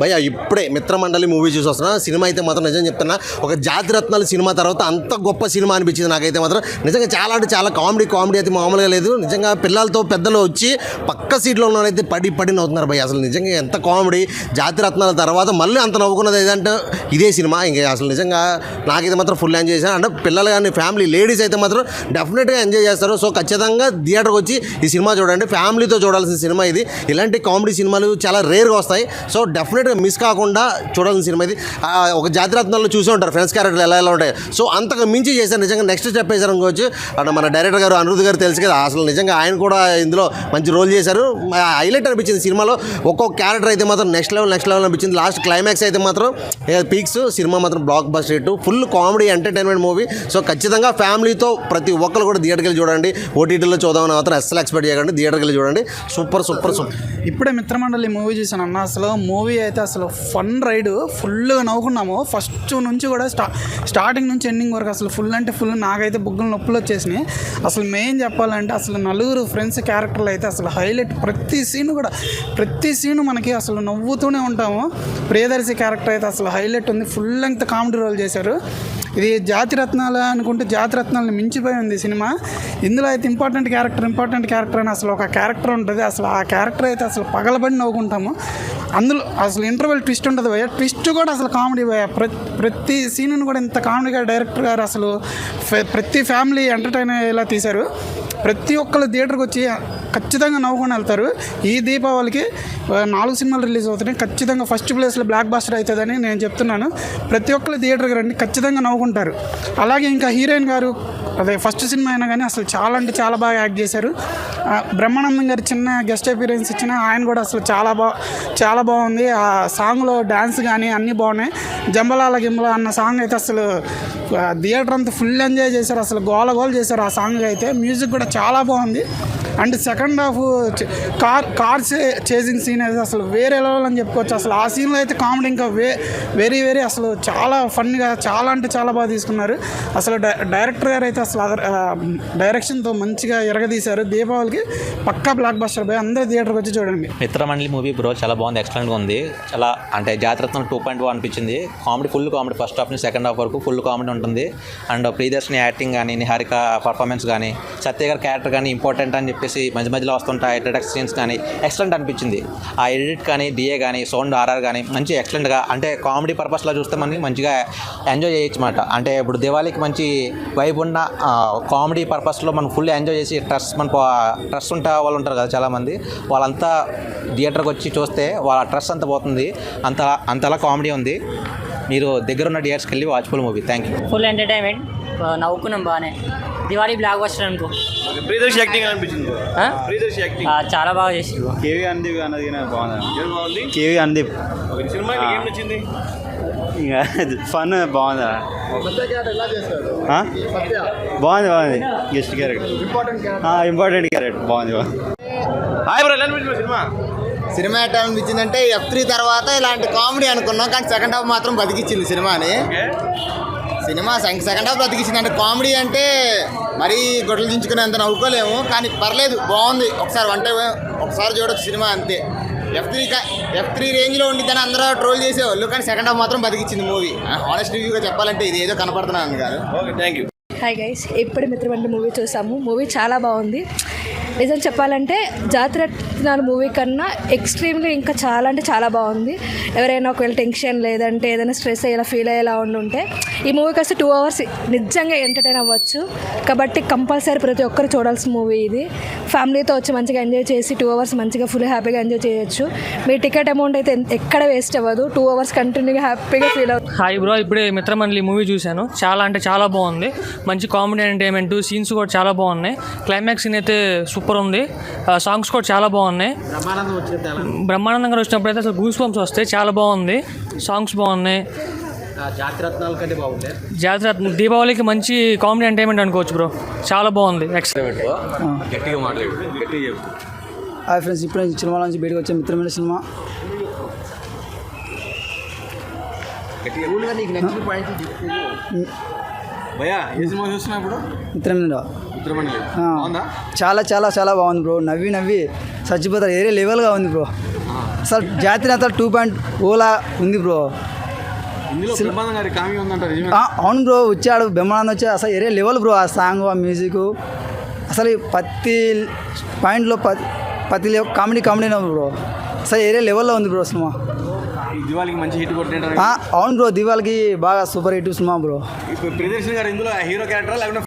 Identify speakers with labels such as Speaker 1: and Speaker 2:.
Speaker 1: భయ్య ఇప్పుడే మిత్రమండలి మూవీ చూసి వస్తున్నా. సినిమా అయితే మాత్రం నిజం చెప్తున్నా, ఒక జాతిరత్నాల సినిమా తర్వాత అంత గొప్ప సినిమా అనిపించింది నాకైతే మాత్రం. నిజంగా చాలా అంటే చాలా కామెడీ అయితే మామూలుగా లేదు. నిజంగా పిల్లలతో పెద్దలు వచ్చి పక్క సీట్లో ఉన్నైతే పడి నవ్వుతున్నారు భయ్య. అసలు నిజంగా ఎంత కామెడీ. జాతిరత్నాల తర్వాత మళ్ళీ అంత నవ్వుకున్నది ఏదంటే ఇదే సినిమా. ఇంకా అసలు నిజంగా నాకైతే మాత్రం ఫుల్ ఎంజాయ్ చేశాను. అంటే పిల్లలు కానీ ఫ్యామిలీ లేడీస్ అయితే మాత్రం డెఫినెట్గా ఎంజాయ్ చేస్తారు. సో ఖచ్చితంగా థియేటర్కి వచ్చి ఈ సినిమా చూడండి. ఫ్యామిలీతో చూడాల్సిన సినిమా ఇది. ఇలాంటి కామెడీ సినిమాలు చాలా రేర్గా వస్తాయి. సో డెఫినెట్గా మిస్ కాకుండా చూడాల్సిన సినిమా ఇది. ఒక జాతిరత్నాల్లో చూసి ఉంటారు ఫ్రెండ్స్ క్యారెక్టర్లు ఎలా ఉంటాయి. సో అంతగా మించి చేశారు. నిజంగా నెక్స్ట్ స్టెప్ వేశారు అనుకోవచ్చు. అంటే మన డైరెక్టర్ గారు అనిరుద్ధ్ గారు తెలుసు కదా, అసలు నిజంగా ఆయన కూడా ఇందులో మంచి రోల్ చేశారు. హైలైట్ అనిపించింది సినిమాలో. ఒక్కొక్క క్యారెక్టర్ అయితే మాత్రం నెక్స్ట్ లెవెల్ అనిపించింది. లాస్ట్ క్లైమాక్స్ అయితే మాత్రం పీక్స్. సినిమా మాత్రం block buster hit. Full comedy entertainment movie. So ఖచ్చితంగా ఫ్యామిలీతో ప్రతి ఒక్కరు కూడా థియేటర్కి వెళ్ళి చూడండి. ఓటీటీలో చూద్దామని మాత్రం అస్సలు ఎక్స్పెక్ట్ చేయకండి. థియేటర్కి వెళ్ళి చూడండి. సూపర్.
Speaker 2: ఇప్పుడే మిత్రమండలి మూవీ చూసాను అన్న. అసలు మూవీ అయితే అసలు ఫన్ రైడ్. ఫుల్గా నవ్వుకున్నాము ఫస్ట్ నుంచి కూడా. స్టార్టింగ్ నుంచి ఎండింగ్ వరకు అసలు ఫుల్ అంటే ఫుల్. నాకైతే బుగ్గలు నొప్పులు వచ్చేసినాయి. అసలు మెయిన్ చెప్పాలంటే అసలు నలుగురు ఫ్రెండ్స్ క్యారెక్టర్లు అయితే అసలు హైలైట్. ప్రతి సీను మనకి అసలు నవ్వుతూనే ఉంటాము. ప్రియదర్శి క్యారెక్టర్ అయితే అసలు హైలైట్ ఉంది. ఫుల్ లెంగ్త్ కామెడీ రోల్ చేశారు. ఇది జాతిరత్నాలు అనుకుంటే జాతిరత్నాలను మించిపోయి ఉంది సినిమా. ఇందులో అయితే ఇంపార్టెంట్ క్యారెక్టర్ అని అసలు ఒక క్యారెక్టర్ ఉంటుంది. అసలు ఆ క్యారెక్టర్ అయితే అసలు పగలబడి నవ్వుకుంటాము. అందులో అసలు ఇంటర్వెల్ ట్విస్ట్ ఉంటుంది భయ్య. ట్విస్ట్ కూడా అసలు కామెడీ భయ్య. ప్రతి సీన్ను కూడా ఇంత కామెడీగా డైరెక్టర్ గారు అసలు ప్రతి ఫ్యామిలీ ఎంటర్టైన్ అయ్యేలా తీశారు. ప్రతి ఒక్కరు థియేటర్కి వచ్చి ఖచ్చితంగా నవ్వుకొని వెళ్తారు. ఈ దీపావళికి 4 సినిమాలు రిలీజ్ అవుతున్నాయి. ఖచ్చితంగా ఫస్ట్ ప్లేస్లో బ్లాక్ బాస్టర్ అవుతుందని నేను చెప్తున్నాను. ప్రతి ఒక్కరు థియేటర్కి రండి, ఖచ్చితంగా నవ్వుకుంటారు. అలాగే ఇంకా హీరోయిన్ గారు అదే ఫస్ట్ సినిమా అయినా కానీ అసలు చాలా అంటే చాలా బాగా యాక్ట్ చేశారు. బ్రహ్మానందం గారు చిన్న గెస్ట్ అపీరెన్స్ ఇచ్చిన ఆయన కూడా అసలు చాలా బాగుంది. ఆ సాంగ్లో డ్యాన్స్ కానీ అన్నీ బాగున్నాయి. జంబలాల గింబల అన్న సాంగ్ అయితే అసలు థియేటర్ అంతా ఫుల్ ఎంజాయ్ చేశారు. అసలు గోల చేశారు ఆ సాంగ్ అయితే. మ్యూజిక్ కూడా చాలా బాగుంది. And second half car chasing scene అయితే అసలు వేరే లెవెల్ అని చెప్పుకోవచ్చు. అసలు ఆ సీన్లో అయితే కామెడీ ఇంకా వెరీ అసలు చాలా ఫన్గా చాలా అంటే చాలా బాగా తీసుకున్నారు. అసలు డైరెక్టర్ గారు అయితే అసలు డైరెక్షన్తో మంచిగా ఎరగదీశారు. దీపావళికి పక్కా బ్లాక్ బస్టర్ బాయ్. అందరూ థియేటర్కి వచ్చి చూడండి.
Speaker 3: మిత్రమండలి మూవీ బ్రో చాలా బాగుంది. ఎక్సలెంట్గా ఉంది. చాలా అంటే జాతిరత్నం 2.0 అనిపించింది. ఫుల్ కామెడీ ఫస్ట్ హాఫ్ నుంచి సెకండ్ హాఫ్ వరకు ఫుల్ కామెడీ ఉంటుంది. అండ్ ప్రియదర్శిని యాక్టింగ్ కానీ, నిహారిక పర్ఫార్మెన్స్ కానీ, సత్య గారి క్యారెక్టర్ కానీ ఇంపార్టెంట్ అని చెప్పేసి మధ్యలో వస్తుంటాయి ఇంట్రడక్షన్ సీన్స్ కానీ ఎక్సలెంట్ అనిపించింది. ఆ ఎడిట్ కానీ, డిఏ కానీ, సౌండ్ ఆర్ఆర్ కానీ మంచి ఎక్సలెంట్గా అంటే కామెడీ పర్పస్లో చూస్తే మనకి మంచిగా ఎంజాయ్ చేయొచ్చు అన్నమాట. అంటే ఇప్పుడు దివాళీకి మంచి వైబ్ ఉన్న కామెడీ పర్పస్లో మనం ఫుల్ ఎంజాయ్ చేసి ట్రస్ట్ ఉంటే వాళ్ళు ఉంటారు కదా చాలామంది, వాళ్ళంతా థియేటర్కి వచ్చి చూస్తే వాళ్ళ ట్రస్ట్ అంతా పోతుంది. అంతలా కామెడీ ఉంది. మీరు దగ్గర ఉన్న థియేటర్స్కి వెళ్ళి watch full movie. Thank you.
Speaker 4: Full entertainment. నవ్వుకున్నాం బాగానే. దివాళీ బ్లాక్ బస్టర్ అనుకో.
Speaker 5: ప్రియదర్శి యాక్టింగ్ అనిపించింది. ప్రియదర్శి యాక్టింగ్
Speaker 4: చాలా బాగా చేసింది.
Speaker 5: కేవీ అందీప్ అన్నది బాగుంది. కేవీ అందీప్ సినిమా ఏం నచ్చింది? ఇంకా ఫన్ బాగుందా? బాగుంది. గెస్ట్ క్యారెక్టర్ ఇంపార్టెంట్ క్యారెక్టర్ బాగుంది. హాయ్ బ్రో, ఎలా అనిపించింది
Speaker 6: సినిమా ఎట్లా అనిపించిందంటే F3 తర్వాత ఇలాంటి కామెడీ అనుకున్నాం, కానీ సెకండ్ హాఫ్ మాత్రం బతికిచ్చింది సినిమాని. సినిమా సెకండ్ హాఫ్ బతికిచ్చింది. అంటే కామెడీ అంటే మరీ గొడ్డలు దించుకునేంత నవ్వుకోలేము, కానీ పర్లేదు, బాగుంది. ఒకసారి చూడొచ్చు సినిమా అంతే. F3 రేంజ్లో ఉండిద్దని అందరూ ట్రోల్ చేసేవాళ్ళు, కానీ సెకండ్ హాఫ్ మాత్రం బతికిచ్చింది మూవీ. హానెస్ట్ రివ్యూగా చెప్పాలంటే ఇది ఏదో కనపడుతున్నాను కాదు.
Speaker 5: Okay, thank you.
Speaker 7: Hi guys, ఇప్పుడు మిత్రమండలి మూవీ చూసాము. మూవీ చాలా బాగుంది. నిజం చెప్పాలంటే జాతిరత్నాలు మూవీ కన్నా ఎక్స్ట్రీమ్లీ ఇంకా చాలా అంటే చాలా బాగుంది. ఎవరైనా ఒకవేళ టెన్షన్ లేదంటే ఏదైనా స్ట్రెస్ అయ్యేలా ఫీల్ అయ్యేలా ఉంటే ఈ మూవీకి వస్తే 2 hours నిజంగా ఎంటర్టైన్ అవ్వచ్చు. కాబట్టి కంపల్సరీ ప్రతి ఒక్కరు చూడాల్సిన మూవీ ఇది. ఫ్యామిలీతో వచ్చి మంచిగా ఎంజాయ్ చేసి 2 hours మంచిగా ఫుల్ హ్యాపీగా ఎంజాయ్ చేయొచ్చు. మీ టికెట్ అమౌంట్ అయితే ఎక్కడ వేస్ట్ అవ్వదు. 2 hours కంటిన్యూగా హ్యాపీగా ఫీల్ అవుతుంది.
Speaker 8: హాయ్ బ్రో, ఇప్పుడే మిత్రమండలి మూవీ చూశాను. చాలా అంటే చాలా బాగుంది. మంచి కామెడీ ఎంటర్టైన్మెంట్, సీన్స్ కూడా చాలా బాగున్నాయి. క్లైమాక్స్ సీన్ అయితే సూపర్ ఉంది. సాంగ్స్ కూడా చాలా బాగున్నాయి. బ్రహ్మానందం గారు వచ్చినప్పుడు అయితే అసలు గూస్ బంప్స్ వస్తాయి. చాలా బాగుంది. సాంగ్స్ బాగున్నాయి. జాతిరత్నం దీపావళికి మంచి కామెడీ ఎంటర్టైన్మెంట్ అనుకోవచ్చు బ్రో. చాలా బాగుంది. ఎక్సలెంట్.
Speaker 2: హాయ్ ఫ్రెండ్స్, ఇప్పుడే సినిమా నుంచి బయటకు వచ్చే మిత్రమైన సినిమా. చాలా చాలా చాలా బాగుంది బ్రో. నవ్వి చచ్చిపోతారు. ఏరే లెవెల్గా ఉంది బ్రో.
Speaker 9: అసలు జాతి నేత 2.0 ఉంది బ్రో. అవును బ్రో, వచ్చాడు బ్రహ్మానందం వచ్చాడు. అసలు ఏరే లెవెల్ బ్రో, ఆ సాంగ్, ఆ మ్యూజిక్, అసలు ప్రతి పాయింట్లో ప్రతి కామెడీ బ్రో. అసలు ఏరే లెవెల్లో ఉంది బ్రో సినిమా.
Speaker 5: దివాళీకి మంచి హిట్ కొట్టిన
Speaker 9: అవును బ్రో, దివాళీకి బాగా super hit cinema bro.
Speaker 5: Priyadarshini గారు ఇందులో హీరో క్యారెక్టర్ లేకపోతే